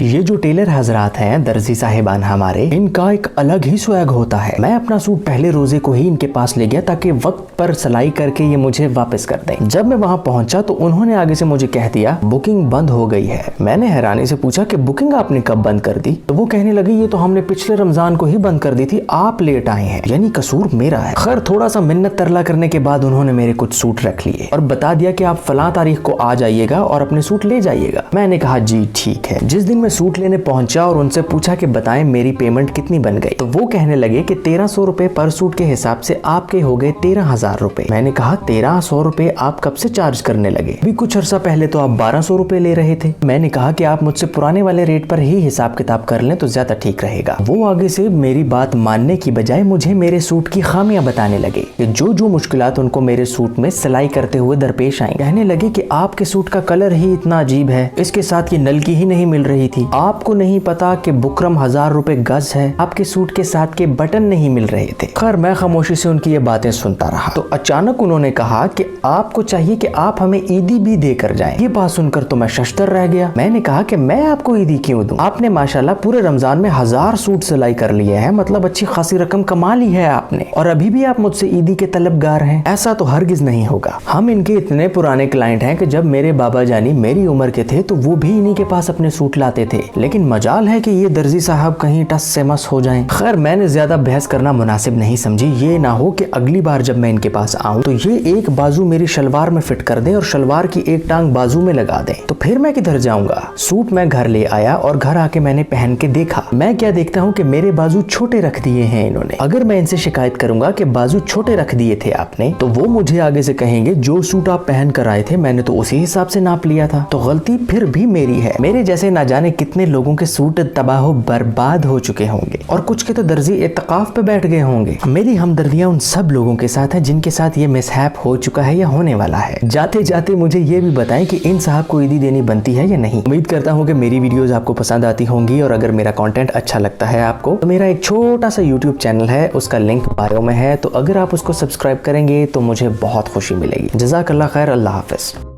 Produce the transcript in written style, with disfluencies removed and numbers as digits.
ये जो टेलर हजरात हैं, दर्जी साहिबान हमारे, इनका एक अलग ही स्वैग होता है। मैं अपना सूट पहले रोजे को ही इनके पास ले गया ताकि वक्त पर सिलाई करके ये मुझे वापस कर दें। जब मैं वहाँ पहुंचा तो उन्होंने आगे से मुझे कह दिया बुकिंग बंद हो गई है। मैंने हैरानी से पूछा कि बुकिंग आपने कब बंद कर दी? तो वो कहने लगे ये तो हमने पिछले रमजान को ही बंद कर दी थी, आप लेट आए हैं, यानी कसूर मेरा है। खैर थोड़ा सा मिन्नत तरला करने के बाद उन्होंने मेरे कुछ सूट रख लिए और बता दिया कि आप फलां तारीख को आ जाइएगा और अपने सूट ले जाइएगा। मैंने कहा जी ठीक है। जिस दिन मैं सूट लेने पहुंचा और उनसे पूछा कि बताएं मेरी पेमेंट कितनी बन गई, तो वो कहने लगे कि 1300 रुपए पर सूट के हिसाब से आपके हो गए 13,000 रुपए। मैंने कहा 1300 रुपए आप कब से चार्ज करने लगे? भी कुछ अर्सा पहले तो आप 1200 रुपए ले रहे थे। मैंने कहा कि आप मुझसे पुराने वाले रेट पर ही हिसाब किताब कर लें तो ज्यादा ठीक रहेगा। वो आगे से मेरी बात मानने की बजाय मुझे मेरे सूट की खामियां बताने लगे कि जो मुश्किलात उनको मेरे सूट में सिलाई करते हुए दरपेश आई। कहने लगे कि आपके सूट का कलर ही इतना अजीब है, इसके साथ ये नलकी ही नहीं मिल रही थी, आपको नहीं पता कि बुकरम 1000 रुपए गज है, आपके सूट के साथ के बटन नहीं मिल रहे थे। खैर मैं खामोशी से उनकी ये बातें सुनता रहा तो अचानक उन्होंने कहा कि आपको चाहिए कि आप हमें ईदी भी देकर जाएं। ये बात सुनकर तो मैं शशतर रह गया। मैंने कहा कि मैं आपको ईदी क्यों दूं? आपने माशाल्लाह पूरे रमजान में 1000 सूट सिलाई कर लिए हैं, मतलब अच्छी खासी रकम कमा ली है आपने, और अभी भी आप मुझसे ईदी के तलबगार हैं। ऐसा तो हरगिज नहीं होगा। हम इनके इतने पुराने क्लाइंट हैं कि जब मेरे बाबा जानी मेरी उम्र के थे तो वो भी इन्हीं के पास अपने सूट लाते थे, लेकिन मजाल है कि ये दर्जी साहब कहीं टस से मस हो जाएं। खैर मैंने ज्यादा बहस करना मुनासिब नहीं समझी, ये ना हो कि अगली बार जब मैं इनके पास आऊं तो ये एक बाजू मेरी शलवार में फिट कर दें और शलवार की एक टांग बाजू में लगा दें, तो फिर मैं किधर जाऊंगा? सूट मैं घर ले आया और घर आके मैंने पहन के देखा। मैं क्या देखता हूँ कि मेरे बाजू छोटे रख दिए हैं इन्होंने। अगर मैं इनसे शिकायत करूंगा कि बाजू छोटे रख दिए थे आपने, तो वो मुझे आगे से कहेंगे जो सूट आप पहन कर आए थे मैंने तो उसी हिसाब से नाप लिया था, तो गलती फिर भी मेरी है। मेरे जैसे ना जाने कितने लोगों के सूट तबाह बर्बाद हो चुके होंगे और कुछ के तो दर्जी इत्तकाफ पे बैठ गए होंगे। मेरी हमदर्दियां उन सब लोगों के साथ है जिनके साथ ये मिसहैप हो चुका है या होने वाला है। जाते जाते मुझे ये भी बताएं कि इन साहब को ईदी देनी बनती है या नहीं। उम्मीद करता हूँ कि मेरी वीडियोस आपको पसंद आती होंगी, और अगर मेरा कंटेंट अच्छा लगता है आपको तो मेरा एक छोटा सा यूट्यूब चैनल है, उसका लिंक बायो में है, तो अगर आप उसको सब्सक्राइब करेंगे तो मुझे बहुत खुशी मिलेगी। जज़ाकल्लाह खैर, अल्लाह हाफ़िज़।